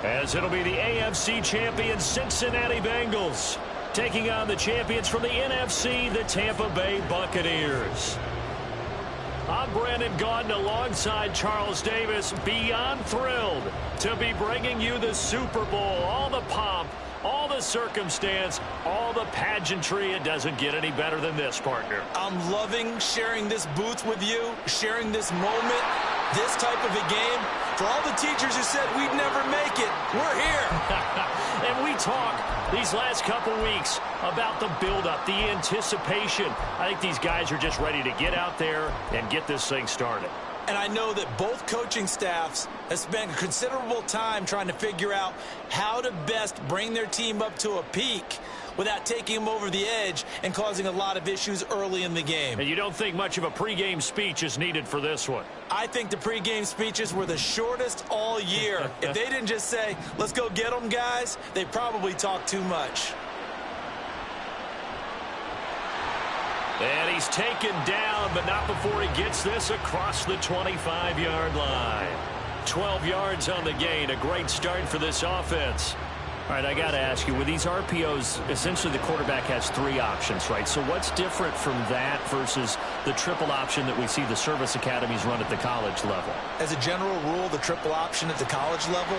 as it'll be the AFC champion Cincinnati Bengals taking on the champions from the NFC, the Tampa Bay Buccaneers. I'm Brandon Gaudin alongside Charles Davis, beyond thrilled to be bringing you the Super Bowl. All the pomp, all the circumstance, all the pageantry. It doesn't get any better than this, partner. I'm loving sharing this booth with you, sharing this moment, this type of a game. For all the teachers who said we'd never make it, we're here. And we talk these last couple weeks about the buildup, the anticipation. I think these guys are just ready to get out there and get this thing started. And I know that both coaching staffs have spent considerable time trying to figure out how to best bring their team up to a peak without taking them over the edge and causing a lot of issues early in the game. And you don't think much of a pregame speech is needed for this one? I think the pregame speeches were the shortest all year. If they didn't just say, let's go get them, guys, they probably talked too much. And he's taken down, but not before he gets this across the 25-yard line. 12 yards on the gain. A great start for this offense. All right, I got to ask you, with these RPOs, essentially the quarterback has three options, right? So what's different from that versus the triple option that we see the service academies run at the college level? As a general rule, the triple option at the college level,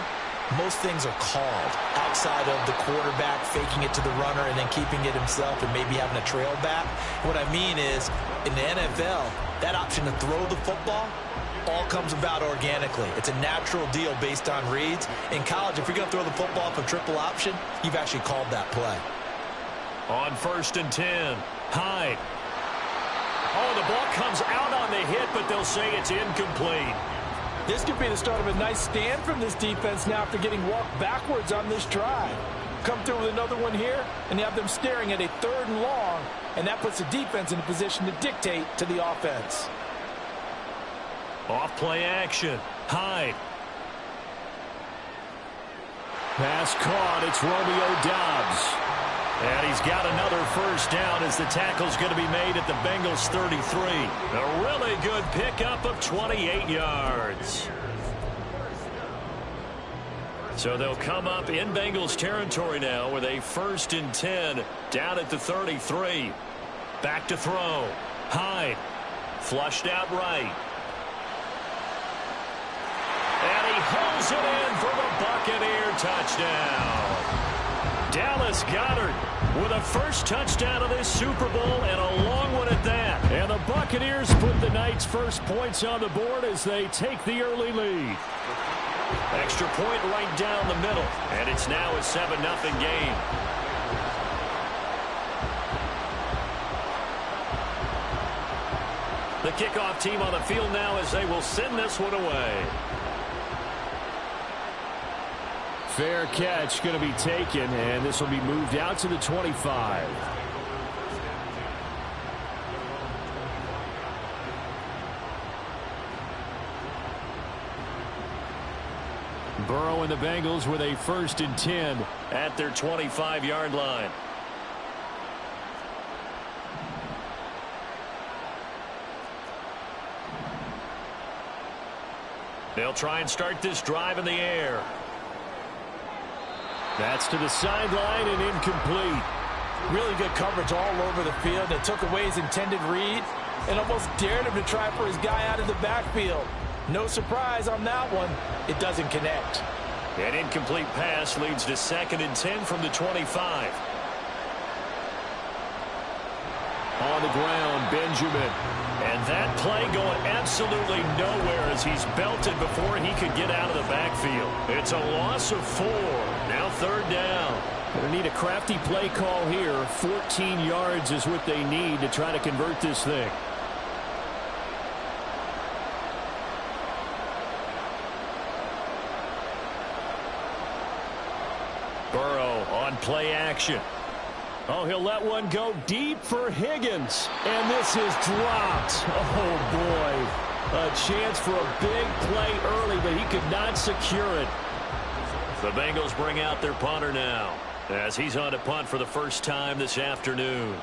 most things are called outside of the quarterback faking it to the runner and then keeping it himself and maybe having a trail back. What I mean is, in the NFL, that option to throw the football all comes about organically. It's a natural deal based on reads. In college, if you're going to throw the football off a triple option, you've actually called that play. On 1st and 10, Hyde. Oh, the ball comes out on the hit, but they'll say it's incomplete. This could be the start of a nice stand from this defense now after getting walked backwards on this drive. Come through with another one here, and you have them staring at a 3rd and long, and that puts the defense in a position to dictate to the offense. Off play action. Hyde. Pass caught. It's Romeo Doubs. And he's got another first down as the tackle's going to be made at the Bengals 33. A really good pickup of 28 yards. So they'll come up in Bengals territory now with a 1st and 10 down at the 33. Back to throw. Hyde. Flushed out right. And he holds it in for the Buccaneer touchdown. Dallas Goedert with a first touchdown of this Super Bowl and a long one at that. And the Buccaneers put the Knights' first points on the board as they take the early lead. Extra point right down the middle. And it's now a 7-0 game. The kickoff team on the field now as they will send this one away. Fair catch going to be taken, and this will be moved out to the 25. Burrow and the Bengals with a 1st and 10 at their 25-yard line. They'll try and start this drive in the air. That's to the sideline and incomplete. Really good coverage all over the field. They took away his intended read and almost dared him to try for his guy out of the backfield. No surprise on that one. It doesn't connect. An incomplete pass leads to 2nd and 10 from the 25. On the ground, Benjamin. And that play going absolutely nowhere as he's belted before he could get out of the backfield. It's a loss of 4. Now 3rd down. Going to need a crafty play call here. 14 yards is what they need to try to convert this thing. Burrow on play action. Oh, he'll let one go deep for Higgins. And this is dropped. Oh, boy. A chance for a big play early, but he could not secure it. The Bengals bring out their punter now as he's on to punt for the first time this afternoon.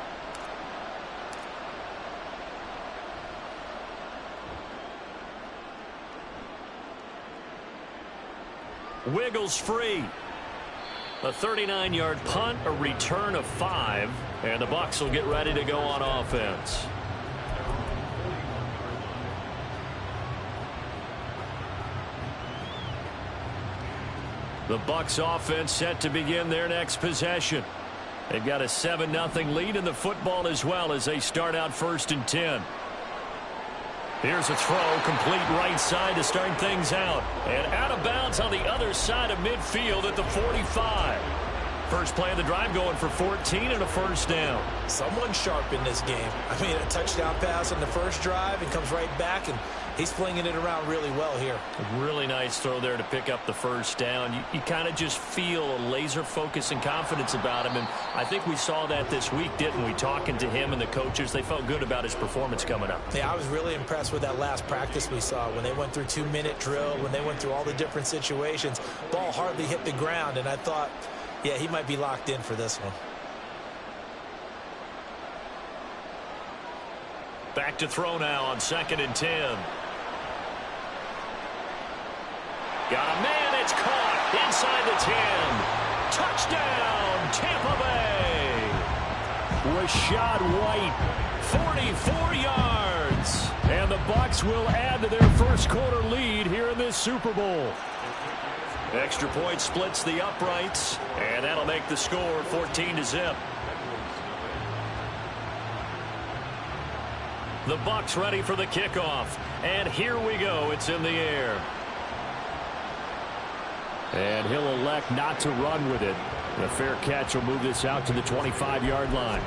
wiggles free. A 39-yard punt, a return of 5, and the Bucs will get ready to go on offense. The Bucs offense set to begin their next possession. They've got a 7-0 lead in the football as well as they start out 1st and 10. Here's a throw, complete right side to start things out. And out of bounds on the other side of midfield at the 45. First play of the drive going for 14 and a first down. Someone sharp in this game. I mean, a touchdown pass on the first drive and comes right back, and he's flinging it around really well here. A really nice throw there to pick up the first down. You kind of just feel a laser focus and confidence about him, and I think we saw that this week, didn't we? Talking to him and the coaches, they felt good about his performance coming up. Yeah, I was really impressed with that last practice we saw when they went through 2-minute drill, when they went through all the different situations. Ball hardly hit the ground, and I thought, yeah, he might be locked in for this one. Back to throw now on 2nd and 10. Got a man, it's caught inside the 10. Touchdown, Tampa Bay. Rashad White, 44 yards. And the Bucs will add to their first quarter lead here in this Super Bowl. Extra point splits the uprights, and that'll make the score 14-0. The Bucs ready for the kickoff, and here we go. It's in the air. And he'll elect not to run with it. The fair catch will move this out to the 25-yard line.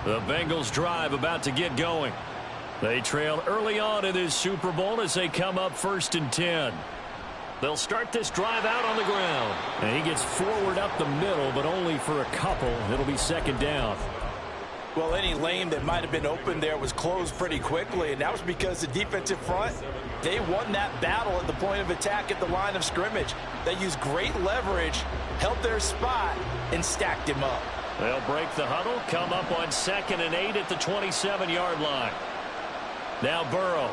The Bengals drive about to get going. They trail early on in this Super Bowl as they come up 1st and 10. They'll start this drive out on the ground. And he gets forward up the middle, but only for a couple. It'll be 2nd down. Well, any lane that might have been open there was closed pretty quickly, and that was because the defensive front, they won that battle at the point of attack at the line of scrimmage. They used great leverage, held their spot, and stacked him up. They'll break the huddle, come up on 2nd and 8 at the 27-yard line. Now Burrow.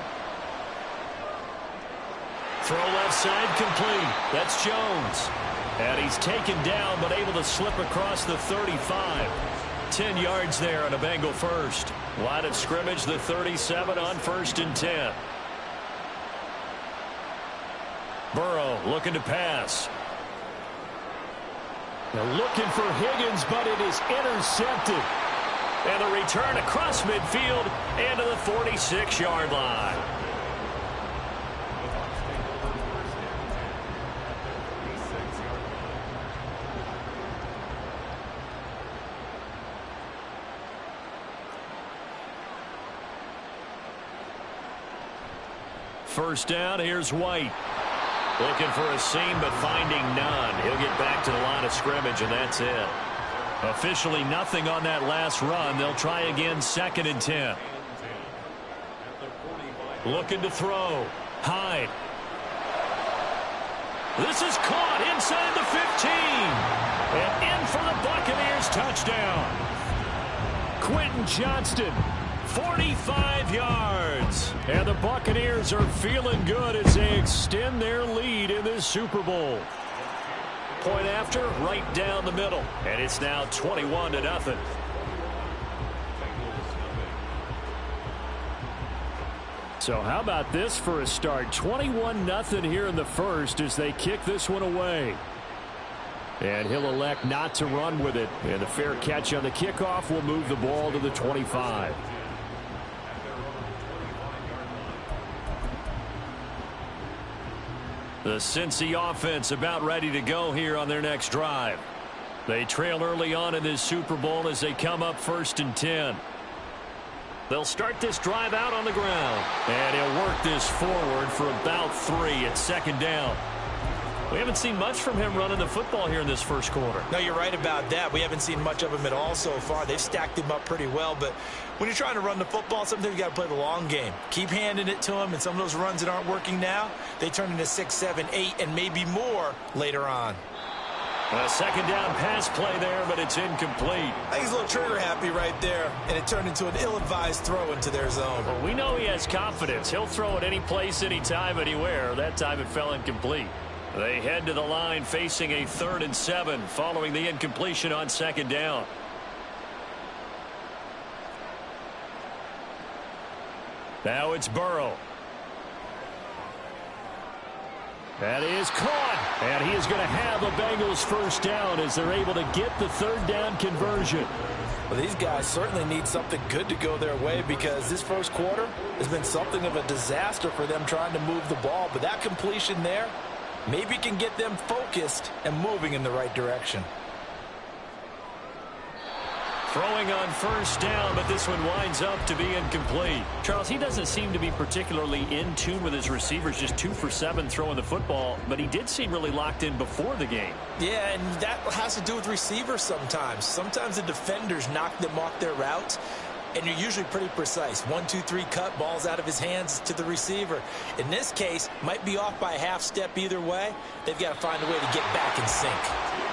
Throw left side complete. That's Jones. And he's taken down but able to slip across the 35. 10 yards there on a Bengal first. Line of scrimmage, the 37 on 1st and 10. Burrow looking to pass. They're looking for Higgins, but it is intercepted. And the return across midfield and to the 46-yard line. First down, here's White. Looking for a seam, but finding none. He'll get back to the line of scrimmage, and that's it. Officially nothing on that last run. They'll try again 2nd and 10. Looking to throw. Hyde. This is caught inside the 15. And in for the Buccaneers touchdown. Quentin Johnston, 45 yards. And the Buccaneers are feeling good as they extend their lead in this Super Bowl. Point after, right down the middle. And it's now 21-0. So how about this for a start? 21-0 here in the first as they kick this one away. And he'll elect not to run with it. And the fair catch on the kickoff will move the ball to the 25. The Cincy offense about ready to go here on their next drive. They trail early on in this Super Bowl as they come up 1st and 10. They'll start this drive out on the ground. And he'll work this forward for about 3 at 2nd down. We haven't seen much from him running the football here in this first quarter. No, you're right about that. We haven't seen much of him at all so far. They've stacked him up pretty well, but when you're trying to run the football, sometimes you got to play the long game. Keep handing it to him, and some of those runs that aren't working now, they turn into 6, 7, 8, and maybe more later on. A second down pass play there, but it's incomplete. I think he's a little trigger happy right there, and it turned into an ill-advised throw into their zone. Well, we know he has confidence. He'll throw it any place, anytime, anywhere. That time it fell incomplete. They head to the line facing a 3rd and 7 following the incompletion on second down. Now it's Burrow. That is caught, and he is going to have a Bengals first down as they're able to get the 3rd down conversion. Well, these guys certainly need something good to go their way because this first quarter has been something of a disaster for them trying to move the ball. But that completion there maybe can get them focused and moving in the right direction. Throwing on first down, but this one winds up to be incomplete. Charles, he doesn't seem to be particularly in tune with his receivers, just 2 for 7 throwing the football, but he did seem really locked in before the game. Yeah, and that has to do with receivers sometimes. Sometimes the defenders knock them off their routes, and you're usually pretty precise. 1, 2, 3 cut, balls out of his hands to the receiver. In this case, might be off by a half step either way. They've got to find a way to get back in sync.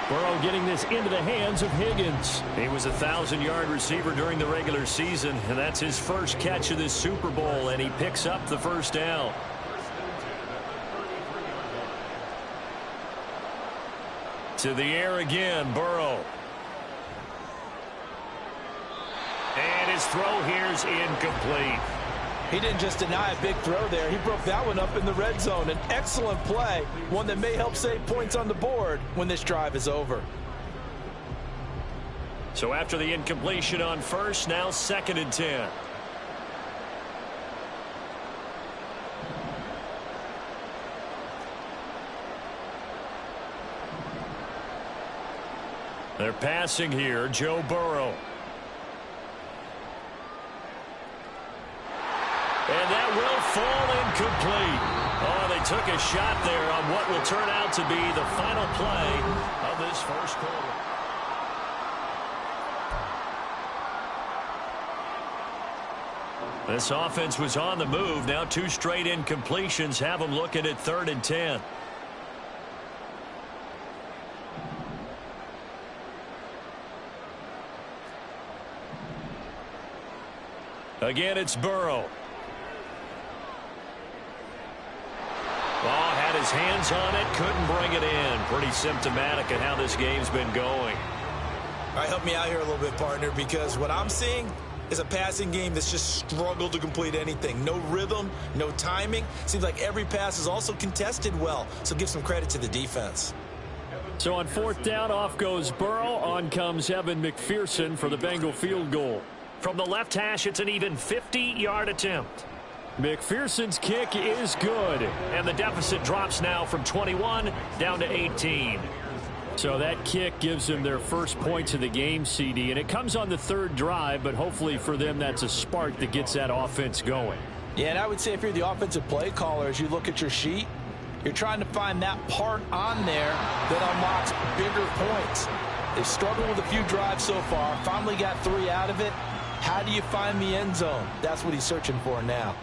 Burrow getting this into the hands of Higgins. He was a 1,000-yard receiver during the regular season, and that's his first catch of this Super Bowl, and he picks up the first down. To the air again, Burrow. And his throw here's incomplete. He didn't just deny a big throw there. He broke that one up in the red zone. An excellent play, one that may help save points on the board when this drive is over. So after the incompletion on first, now 2nd and 10. They're passing here, Joe Burrow. And that will fall incomplete. Oh, they took a shot there on what will turn out to be the final play of this first quarter. This offense was on the move. Now 2 straight incompletions have them looking at 3rd and 10. Again, it's Burrow. Oh, had his hands on it, couldn't bring it in. Pretty symptomatic of how this game's been going. All right, help me out here a little bit, partner, because what I'm seeing is a passing game that's just struggled to complete anything. No rhythm, no timing. Seems like every pass is also contested well, so give some credit to the defense. So on 4th down, off goes Burrow. On comes Evan McPherson for the Bengal field goal. From the left hash, it's an even 50-yard attempt. McPherson's kick is good, and the deficit drops now from 21 down to 18. So that kick gives them their first points of the game, CD, and it comes on the 3rd drive, but hopefully for them that's a spark that gets that offense going. Yeah, and I would say if you're the offensive play caller, as you look at your sheet, you're trying to find that part on there that unlocks bigger points. They've struggled with a few drives so far, finally got 3 out of it. How do you find the end zone? That's what he's searching for now.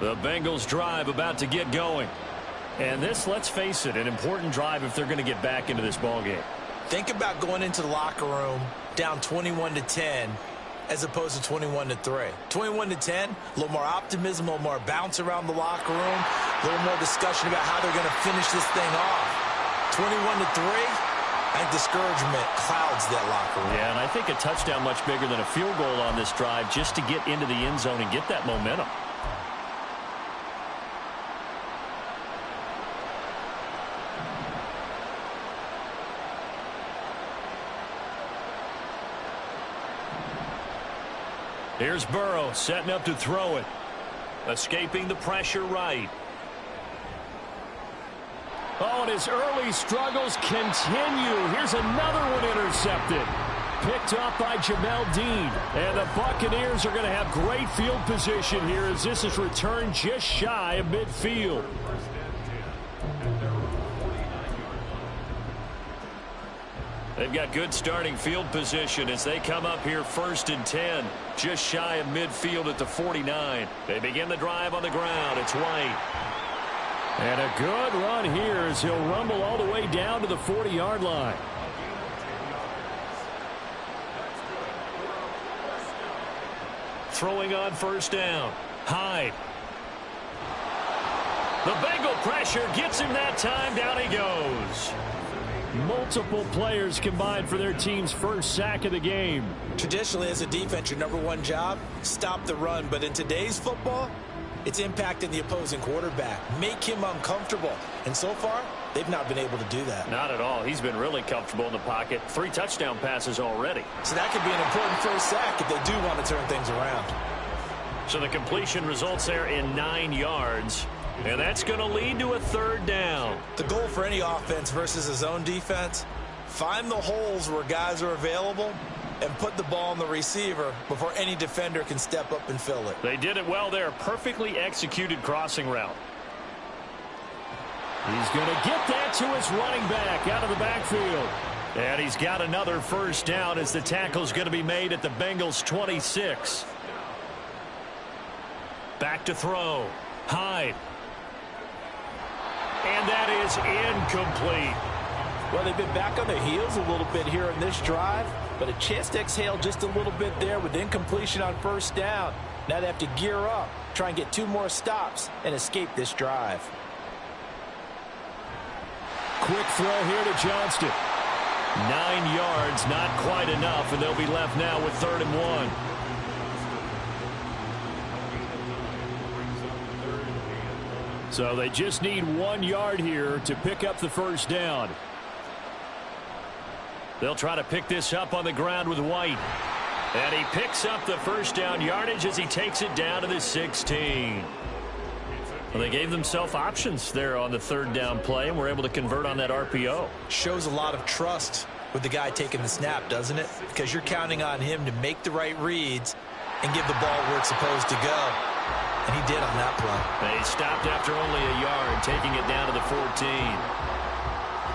The Bengals drive about to get going. And this, let's face it, an important drive if they're going to get back into this ballgame. Think about going into the locker room down 21-10 as opposed to 21-3. 21-10, a little more optimism, a little more bounce around the locker room, a little more discussion about how they're going to finish this thing off. 21-3. I think discouragement clouds that locker room. Yeah, and I think a touchdown much bigger than a field goal on this drive just to get into the end zone and get that momentum. Here's Burrow setting up to throw it. Escaping the pressure right. Oh, and his early struggles continue. Here's another one intercepted. Picked up by Jamel Dean. And the Buccaneers are going to have great field position here as this is returned just shy of midfield. They've got good starting field position as they come up here 1st and 10, just shy of midfield at the 49. They begin the drive on the ground. It's White. And a good run here as he'll rumble all the way down to the 40-yard line. Throwing on first down. Hyde. The Bengal pressure gets him that time. Down he goes. Multiple players combined for their team's first sack of the game. Traditionally, as a defense, your number one job, stop the run. But in today's football, it's impacting the opposing quarterback. Make him uncomfortable. And so far, they've not been able to do that. Not at all. He's been really comfortable in the pocket. 3 touchdown passes already. So that could be an important first sack if they do want to turn things around. So the completion results there in 9 yards. And that's going to lead to a third down. The goal for any offense versus a zone defense, find the holes where guys are available and put the ball on the receiver before any defender can step up and fill it. They did it well there. Perfectly executed crossing route. He's going to get that to his running back out of the backfield. And he's got another first down as the tackle's going to be made at the Bengals' 26. Back to throw. Hyde. And that is incomplete. Well, they've been back on their heels a little bit here in this drive, but a chance to exhale just a little bit there with incompletion on first down. Now they have to gear up, try and get 2 more stops, and escape this drive. Quick throw here to Johnston. 9 yards, not quite enough, and they'll be left now with 3rd and 1. So they just need 1 yard here to pick up the first down. They'll try to pick this up on the ground with White. And he picks up the first down yardage as he takes it down to the 16. Well, they gave themselves options there on the 3rd down play and were able to convert on that RPO. Shows a lot of trust with the guy taking the snap, doesn't it? Because you're counting on him to make the right reads and give the ball where it's supposed to go. And he did on that play. They stopped after only a yard, taking it down to the 14.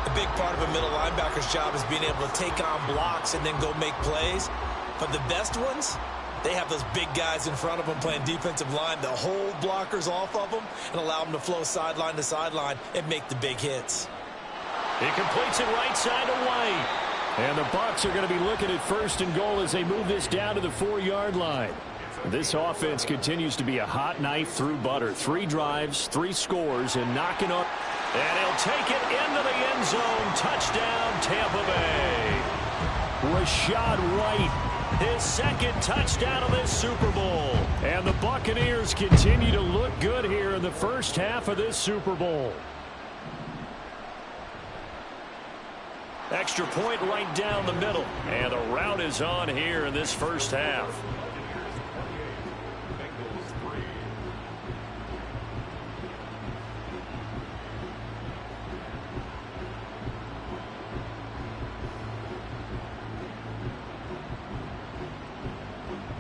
A big part of a middle linebacker's job is being able to take on blocks and then go make plays. But the best ones, they have those big guys in front of them playing defensive line that hold blockers off of them and allow them to flow sideline to sideline and make the big hits. He completes it right side to White. And the Bucs are going to be looking at 1st and goal as they move this down to the 4-yard line. This offense continues to be a hot knife through butter. 3 drives, 3 scores, and knocking on. And he'll take it into the end zone. Touchdown, Tampa Bay. Rashad White, his 2nd touchdown of this Super Bowl. And the Buccaneers continue to look good here in the first half of this Super Bowl. Extra point right down the middle. And the route is on here in this first half.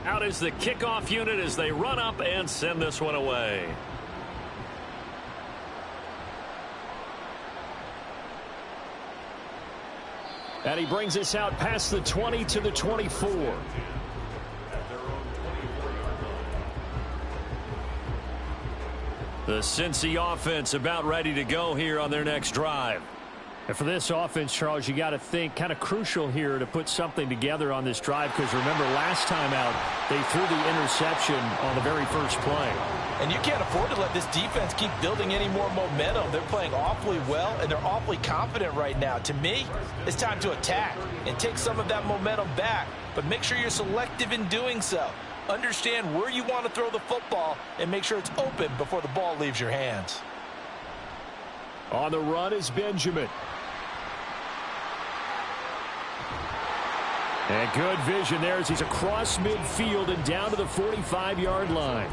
Out is the kickoff unit as they run up and send this one away. And he brings us out past the 20 to the 24. The Cincy offense about ready to go here on their next drive. And for this offense, Charles, you got to think kind of crucial here to put something together on this drive, because remember last time out they threw the interception on the very first play. And you can't afford to let this defense keep building any more momentum. They're playing awfully well, and they're awfully confident right now. To me, it's time to attack and take some of that momentum back, but make sure you're selective in doing so. Understand where you want to throw the football and make sure it's open before the ball leaves your hands. On the run is Benjamin. And good vision there as he's across midfield and down to the 45-yard line.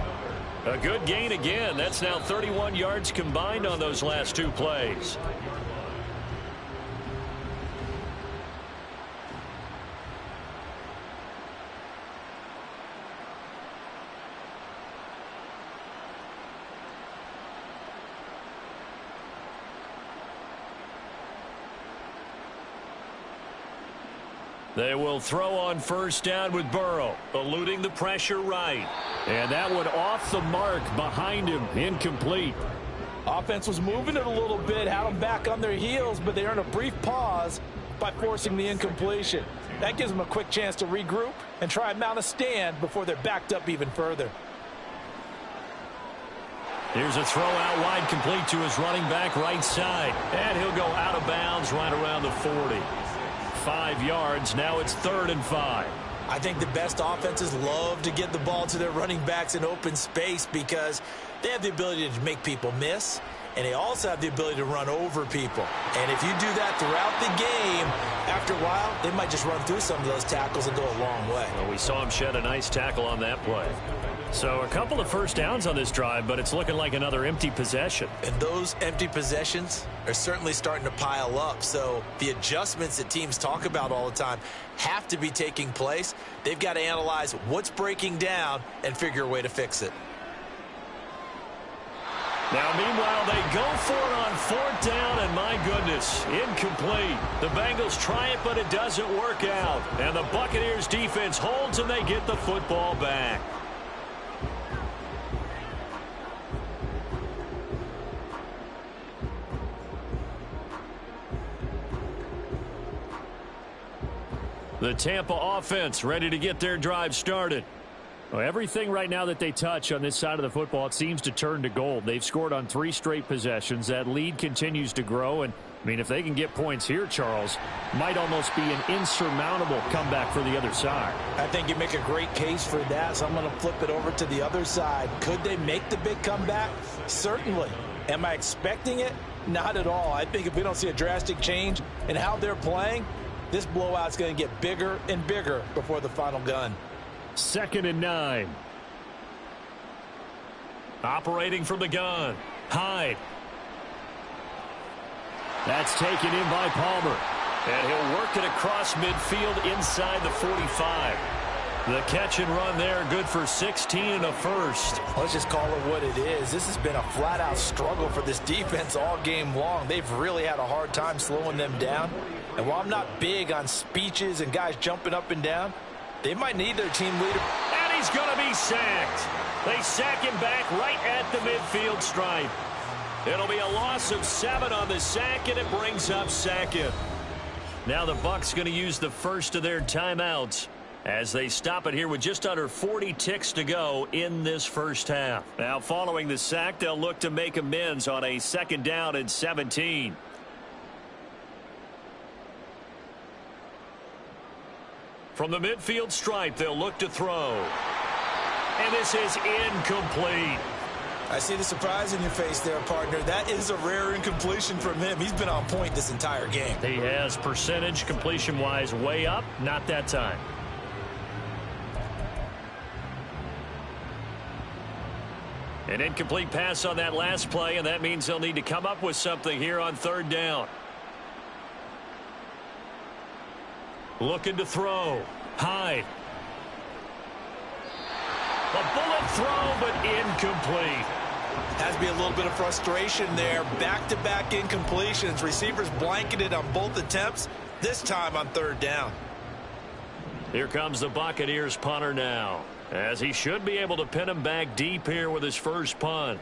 A good gain again. That's now 31 yards combined on those last 2 plays. They will throw on first down with Burrow, eluding the pressure right. And that one off the mark behind him, incomplete. Offense was moving it a little bit, had them back on their heels, but they earned a brief pause by forcing the incompletion. That gives them a quick chance to regroup and try and mount a stand before they're backed up even further. Here's a throw out wide, complete to his running back right side. And he'll go out of bounds right around the 40. 5 yards. Now it's 3rd and 5. I think the best offenses love to get the ball to their running backs in open space because they have the ability to make people miss, and they also have the ability to run over people. And if you do that throughout the game, after a while, they might just run through some of those tackles and go a long way. Well, we saw him shed a nice tackle on that play. So a couple of first downs on this drive, but it's looking like another empty possession. And those empty possessions are certainly starting to pile up. So the adjustments that teams talk about all the time have to be taking place. They've got to analyze what's breaking down and figure a way to fix it. Now, meanwhile, they go for it on 4th down, and my goodness, incomplete. The Bengals try it, but it doesn't work out. And the Buccaneers defense holds, and they get the football back. The Tampa offense ready to get their drive started. Well, everything right now that they touch on this side of the football, it seems to turn to gold. They've scored on 3 straight possessions. That lead continues to grow. And, I mean, if they can get points here, Charles, might almost be an insurmountable comeback for the other side. I think you make a great case for that, so I'm going to flip it over to the other side. Could they make the big comeback? Certainly. Am I expecting it? Not at all. I think if we don't see a drastic change in how they're playing, this blowout's going to get bigger and bigger before the final gun. 2nd and 9. Operating from the gun. Hyde. That's taken in by Palmer. And he'll work it across midfield inside the 45. The catch and run there, good for 16 and a first. Let's just call it what it is. This has been a flat-out struggle for this defense all game long. They've really had a hard time slowing them down. And while I'm not big on speeches and guys jumping up and down, they might need their team leader. And he's going to be sacked. They sack him back right at the midfield stripe. It'll be a loss of 7 on the sack, and it brings up 2nd. Now the Bucs going to use the first of their timeouts as they stop it here with just under 40 ticks to go in this first half. Now following the sack, they'll look to make amends on a 2nd down and 17. From the midfield stripe, they'll look to throw. And this is incomplete. I see the surprise in your face there, partner. That is a rare incompletion from him. He's been on point this entire game. He has percentage completion-wise way up. Not that time. An incomplete pass on that last play, and that means they'll need to come up with something here on 3rd down. Looking to throw. Hyde. A bullet throw, but incomplete. Has to be a little bit of frustration there. Back-to-back incompletions. Receivers blanketed on both attempts, this time on 3rd down. Here comes the Buccaneers punter now, as he should be able to pin him back deep here with his first punt.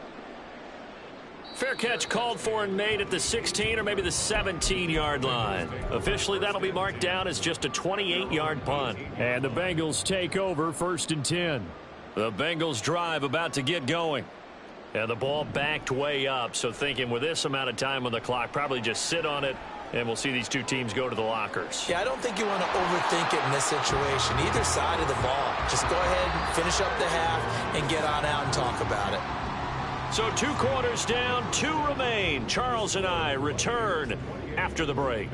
Fair catch called for and made at the 16 or maybe the 17-yard line. Officially, that'll be marked down as just a 28-yard punt. And the Bengals take over 1st and 10. The Bengals drive about to get going. And the ball backed way up, so thinking with this amount of time on the clock, probably just sit on it, and we'll see these two teams go to the lockers. Yeah, I don't think you want to overthink it in this situation. Either side of the ball. Just go ahead and finish up the half and get on out and talk about it. So 2 quarters down, 2 remain. Charles and I return after the break.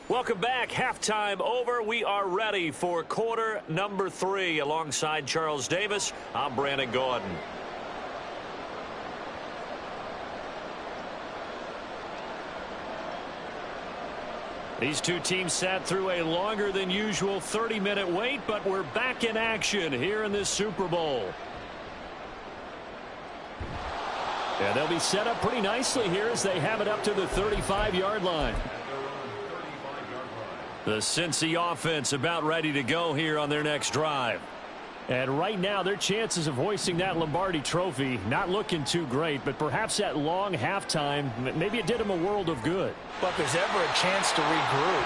Welcome back. Halftime over. We are ready for quarter number 3. Alongside Charles Davis, I'm Brandon Gordon. These two teams sat through a longer than usual 30-minute wait, but we're back in action here in this Super Bowl. And they'll be set up pretty nicely here as they have it up to the 35-yard line. The Cincy offense about ready to go here on their next drive. And right now, their chances of hoisting that Lombardi trophy not looking too great, but perhaps that long halftime, maybe it did them a world of good. But if there's ever a chance to regroup,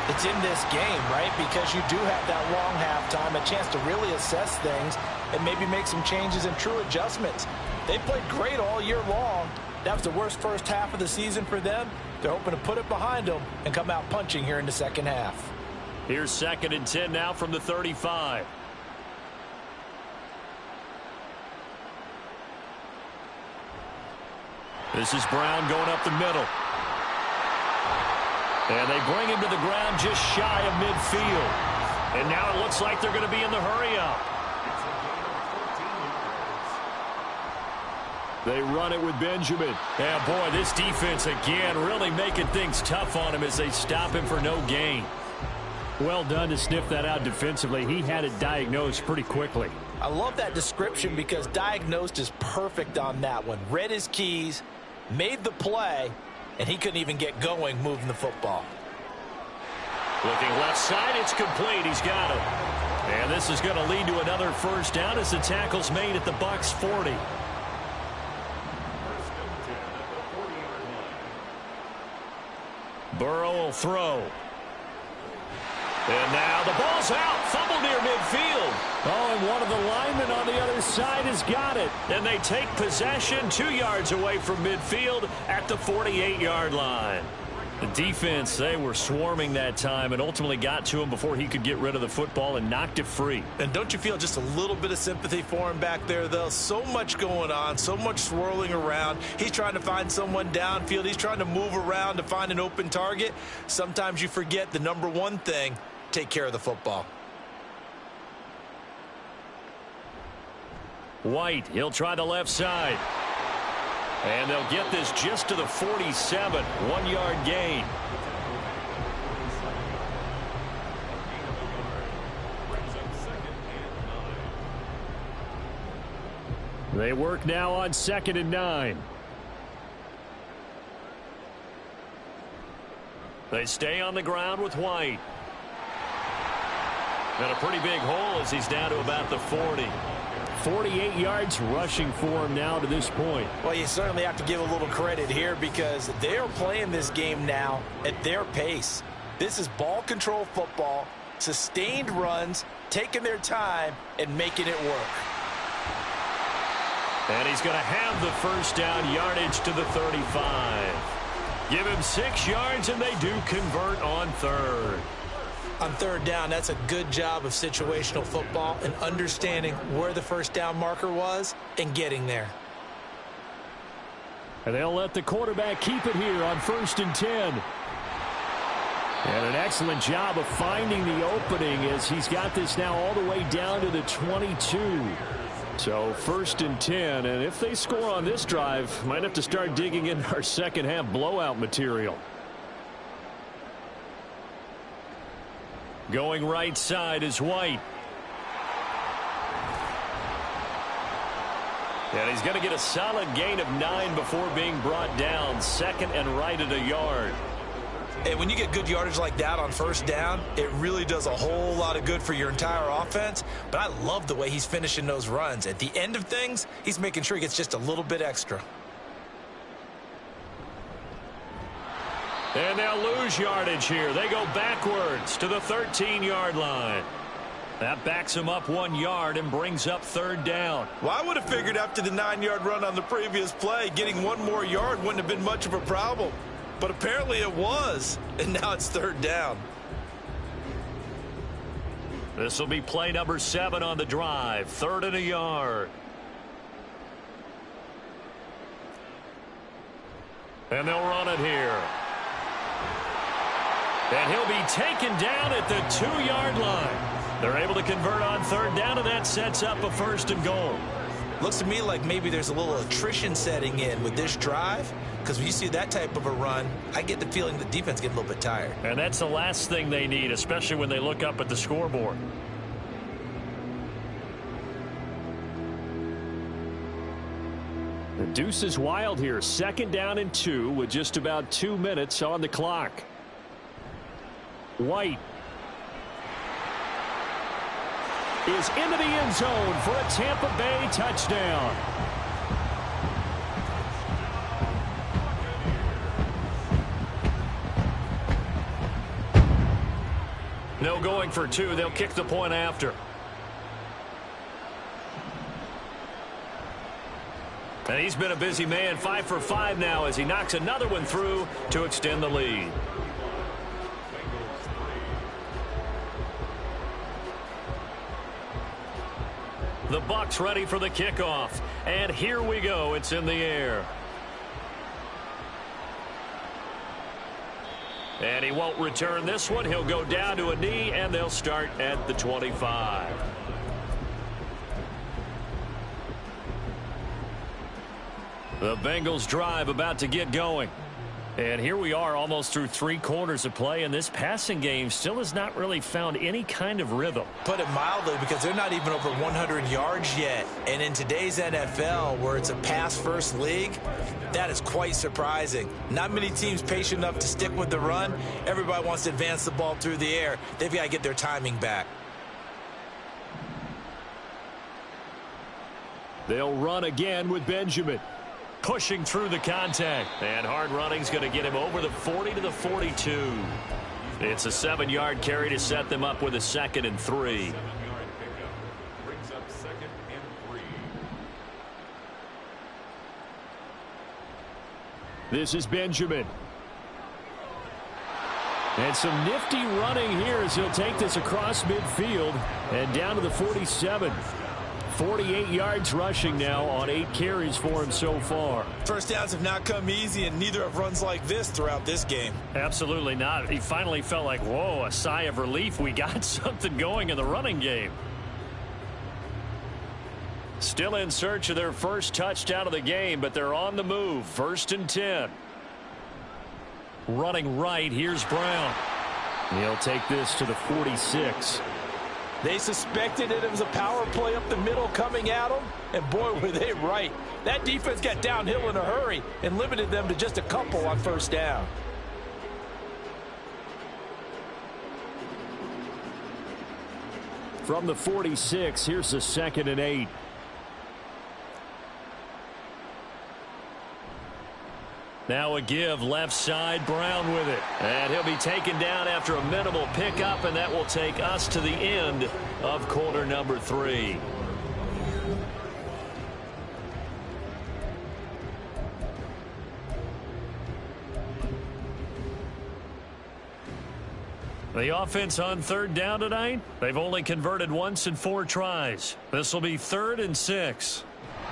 it's in this game, right? Because you do have that long halftime, a chance to really assess things and maybe make some changes and true adjustments. They played great all year long. That was the worst first half of the season for them. They're hoping to put it behind them and come out punching here in the second half. Here's 2nd and 10 now from the 35. This is Brown going up the middle. And they bring him to the ground just shy of midfield. And now it looks like they're going to be in the hurry-up. They run it with Benjamin. Yeah, boy, this defense again really making things tough on him as they stop him for no gain. Well done to sniff that out defensively. He had it diagnosed pretty quickly. I love that description because diagnosed is perfect on that one. Read his keys, made the play, and he couldn't even get going moving the football. Looking left side, it's complete. He's got it. And this is going to lead to another first down as the tackle's made at the Bucs 40. Burrow will throw. And now the ball's out. Fumble near midfield. Oh, and one of the linemen on the other side has got it. And they take possession 2 yards away from midfield at the 48-yard line. The defense, they were swarming that time and ultimately got to him before he could get rid of the football and knocked it free. And don't you feel just a little bit of sympathy for him back there, though? So much going on, so much swirling around. He's trying to find someone downfield. He's trying to move around to find an open target. Sometimes you forget the number one thing, take care of the football. White, he'll try the left side. And they'll get this just to the 47, 1-yard gain. They work now on 2nd and 9. They stay on the ground with White. And a pretty big hole as he's down to about the 40. 48 yards rushing for him now to this point. Well, you certainly have to give a little credit here because they are playing this game now at their pace. This is ball control football, sustained runs, taking their time, and making it work. And he's going to have the first down, yardage to the 35. Give him 6 yards, and they do convert on 3rd. On 3rd down, that's a good job of situational football and understanding where the first down marker was and getting there. And they'll let the quarterback keep it here on 1st and 10. And an excellent job of finding the opening as he's got this now all the way down to the 22. So 1st and 10, and if they score on this drive, might have to start digging in our second half blowout material. Going right side is White. And he's going to get a solid gain of 9 before being brought down. 2nd and right at a yard. And when you get good yardage like that on 1st down, it really does a whole lot of good for your entire offense. But I love the way he's finishing those runs. At the end of things, he's making sure he gets just a little bit extra. And they'll lose yardage here. They go backwards to the 13-yard line. That backs him up 1 yard and brings up 3rd down. Well, I would have figured after the 9-yard run on the previous play, getting 1 more yard wouldn't have been much of a problem. But apparently it was, and now it's 3rd down. This will be play number 7 on the drive. 3rd and a yard. And they'll run it here. And he'll be taken down at the 2-yard line. They're able to convert on 3rd down, and that sets up a 1st and goal. Looks to me like maybe there's a little attrition setting in with this drive, because when you see that type of a run, I get the feeling the defense getting a little bit tired. And that's the last thing they need, especially when they look up at the scoreboard. The deuce is wild here. 2nd down and 2 with just about 2 minutes on the clock. White is into the end zone for a Tampa Bay touchdown. No going for 2. They'll kick the point after. And he's been a busy man. 5 for 5 now as he knocks another one through to extend the lead. The Bucs ready for the kickoff. And here we go. It's in the air. And he won't return this one. He'll go down to a knee, and they'll start at the 25. The Bengals drive about to get going. And here we are almost through 3 quarters of play, and this passing game still has not really found any kind of rhythm. Put it mildly, because they're not even over 100 yards yet. And in today's NFL, where it's a pass-first league, that is quite surprising. Not many teams patient enough to stick with the run. Everybody wants to advance the ball through the air. They've got to get their timing back. They'll run again with Benjamin. Pushing through the contact. And hard running's going to get him over the 40 to the 42. It's a 7-yard carry to set them up with a 2nd and 3. This is Benjamin. And some nifty running here as he'll take this across midfield and down to the 47. 48 yards rushing now on 8 carries for him so far. First downs have not come easy, and neither have runs like this throughout this game. Absolutely not. He finally felt like, whoa, a sigh of relief. We got something going in the running game. Still in search of their first touchdown of the game, but they're on the move. 1st and 10. Running right, here's Brown. He'll take this to the 46. They suspected it was a power play up the middle coming at them, and boy, were they right. That defense got downhill in a hurry and limited them to just a couple on 1st down. From the 46, here's the 2nd and 8. Now a give, left side, Brown with it. And he'll be taken down after a minimal pickup, and that will take us to the end of quarter number 3. The offense on 3rd down tonight, they've only converted once in 4 tries. This will be 3rd and 6.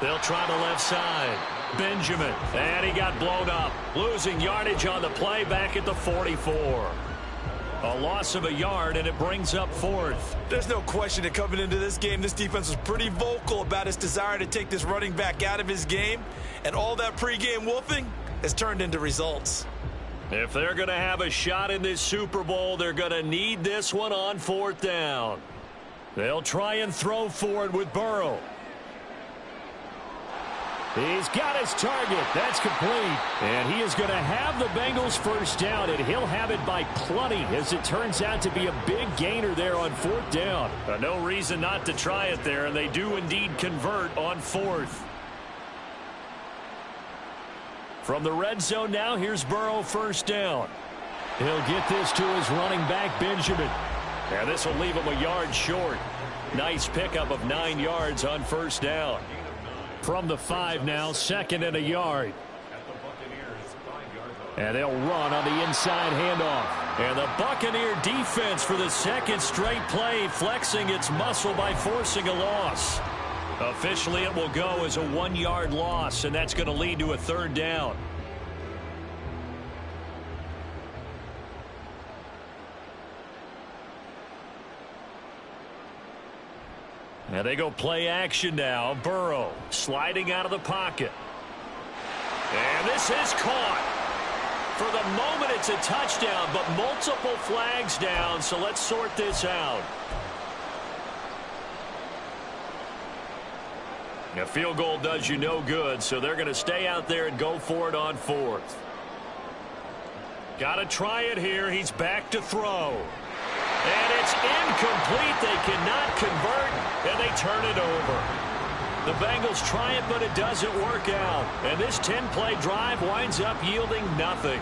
They'll try the left side. Benjamin, and he got blown up. Losing yardage on the play back at the 44. A loss of a yard, and it brings up 4th. There's no question that coming into this game, this defense was pretty vocal about its desire to take this running back out of his game, and all that pregame wolfing has turned into results. If they're going to have a shot in this Super Bowl, they're going to need this one on 4th down. They'll try and throw for it with Burrow. He's got his target. That's complete. And he is going to have the Bengals 1st down, and he'll have it by plenty as it turns out to be a big gainer there on 4th down. No reason not to try it there, and they do indeed convert on 4th. From the red zone now, here's Burrow 1st down. He'll get this to his running back, Benjamin. And this will leave him a yard short. Nice pickup of 9 yards on 1st down. From the 5 now, 2nd and a yard. And they'll run on the inside handoff. And the Buccaneer defense for the 2nd straight play, flexing its muscle by forcing a loss. Officially, it will go as a 1-yard loss, and that's going to lead to a 3rd down. Now they go play action now. Burrow sliding out of the pocket. And this is caught. For the moment, it's a touchdown, but multiple flags down, so let's sort this out. A field goal does you no good, so they're going to stay out there and go for it on fourth. Got to try it here. He's back to throw. And it's incomplete. They cannot convert, and they turn it over. The Bengals try it, but it doesn't work out. And this 10-play drive winds up yielding nothing.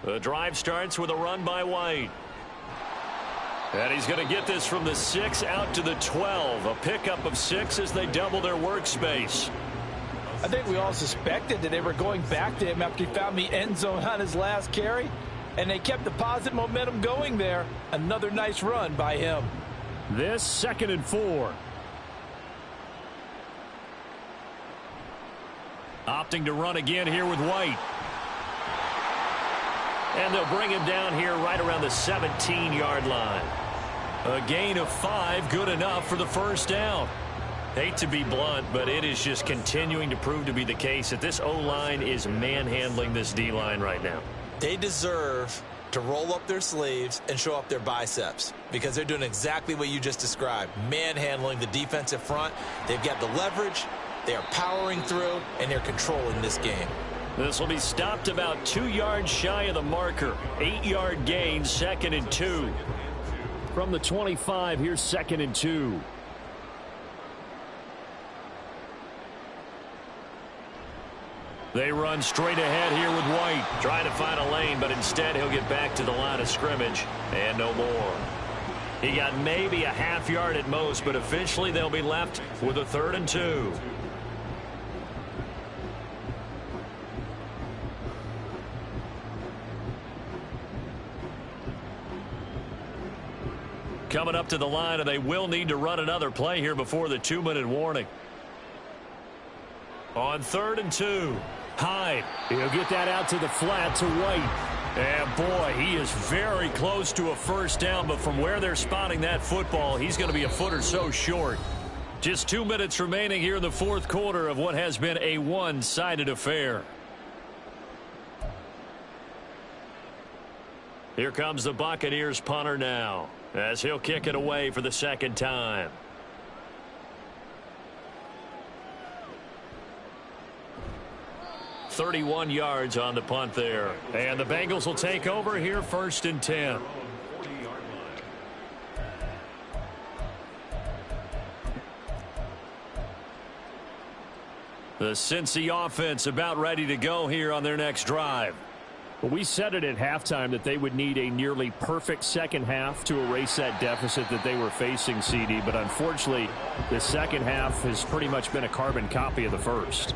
The drive starts with a run by White. And he's going to get this from the 6 out to the 12. A pickup of 6 as they double their workspace. I think we all suspected that they were going back to him after he found the end zone on his last carry. And they kept the positive momentum going there. Another nice run by him. This 2nd and 4. Opting to run again here with White. And they'll bring him down here right around the 17-yard line. A gain of 5, good enough for the first down. Hate to be blunt, but it is just continuing to prove to be the case that this O-line is manhandling this D-line right now. They deserve to roll up their sleeves and show up their biceps because they're doing exactly what you just described, manhandling the defensive front. They've got the leverage, they are powering through, and they're controlling this game. This will be stopped about 2 yards shy of the marker. 8-yard gain, 2nd and 2. From the 25, here's 2nd and 2. They run straight ahead here with White. Trying to find a lane, but instead he'll get back to the line of scrimmage. And no more. He got maybe a half yard at most, but eventually they'll be left with a 3rd and 2. Coming up to the line, and they will need to run another play here before the 2-minute warning. On 3rd and 2, Hyde. He'll get that out to the flat to White. And boy, he is very close to a first down, but from where they're spotting that football, he's going to be a foot or so short. Just 2 minutes remaining here in the 4th quarter of what has been a one-sided affair. Here comes the Buccaneers punter now, as he'll kick it away for the 2nd time. .31 yards on the punt there. And the Bengals will take over here 1st and 10. The Cincy offense about ready to go here on their next drive. Well, we said it at halftime that they would need a nearly perfect second half to erase that deficit that they were facing, CD. But unfortunately, the second half has pretty much been a carbon copy of the first.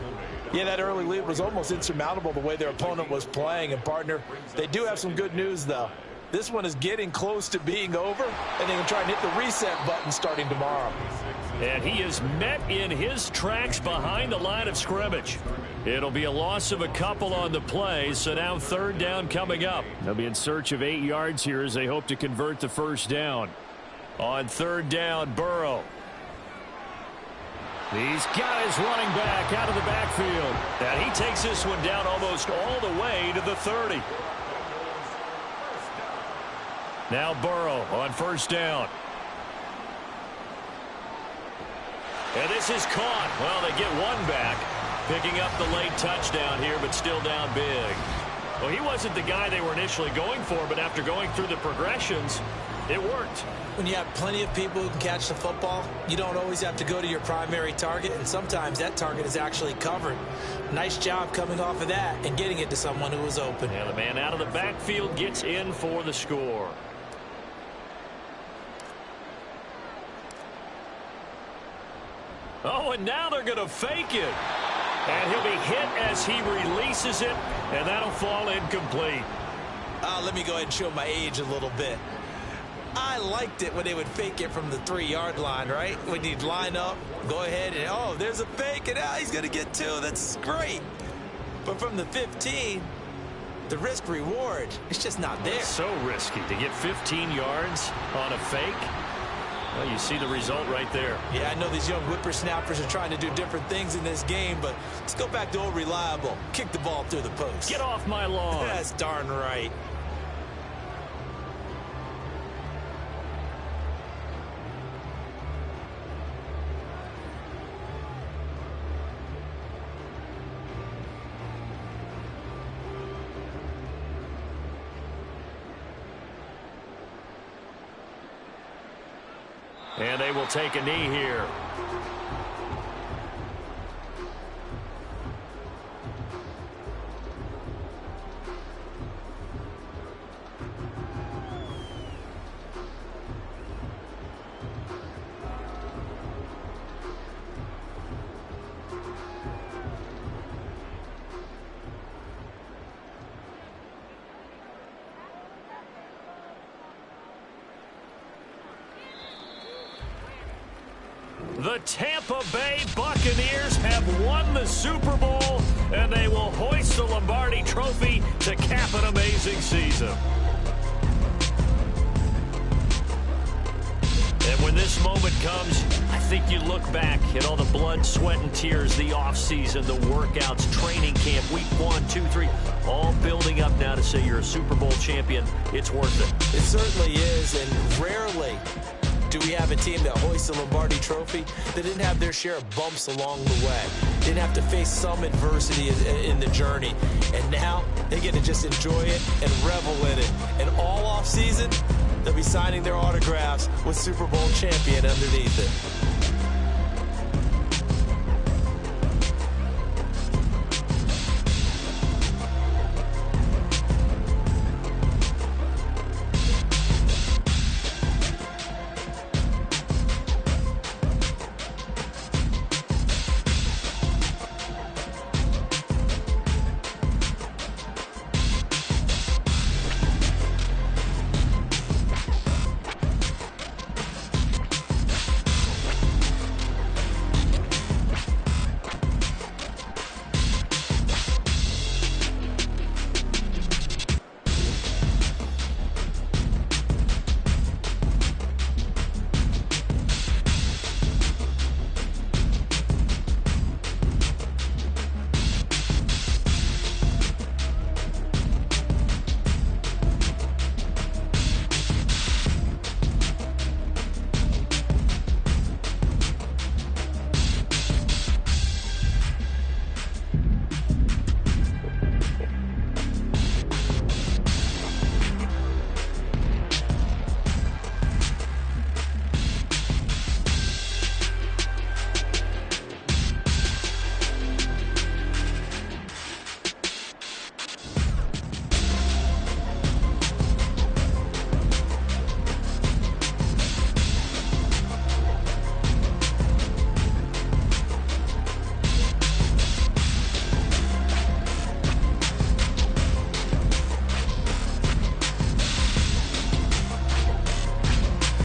Yeah, that early lead was almost insurmountable the way their opponent was playing. And, partner, they do have some good news, though. This one is getting close to being over, and they can try and hit the reset button starting tomorrow. And he is met in his tracks behind the line of scrimmage. It'll be a loss of a couple on the play, so now 3rd down coming up. They'll be in search of 8 yards here as they hope to convert the first down. On 3rd down, Burrow. He's got his running back out of the backfield. And he takes this one down almost all the way to the 30. Now Burrow on 1st down. And this is caught. Well, they get one back. Picking up the late touchdown here, but still down big. Well, he wasn't the guy they were initially going for, but after going through the progressions, it worked. When you have plenty of people who can catch the football, you don't always have to go to your primary target, and sometimes that target is actually covered. Nice job coming off of that and getting it to someone who was open. And the man out of the backfield gets in for the score. Oh, and now they're going to fake it. And he'll be hit as he releases it, and that'll fall incomplete. Let me go ahead and show my age a little bit. I liked it when they would fake it from the 3-yard line, right? When you'd line up, go ahead and, oh, there's a fake, and he's going to get 2. That's great. But from the 15, the risk reward, it's just not there. It's so risky to get 15 yards on a fake. Well, you see the result right there. Yeah, I know these young whippersnappers are trying to do different things in this game, but let's go back to old reliable. Kick the ball through the post. Get off my lawn. That's darn right. And they will take a knee here. The Tampa Bay Buccaneers have won the Super Bowl, and they will hoist the Lombardi Trophy to cap an amazing season. And when this moment comes, I think you look back at all the blood, sweat, and tears, the offseason, the workouts, training camp, week 1, 2, 3, all building up now to say you're a Super Bowl champion. It's worth it. It certainly is, and rarely do we have a team that hoists the Lombardi Trophy that didn't have their share of bumps along the way, didn't have to face some adversity in the journey, and now they get to just enjoy it and revel in it. And all off season, they'll be signing their autographs with Super Bowl champion underneath it.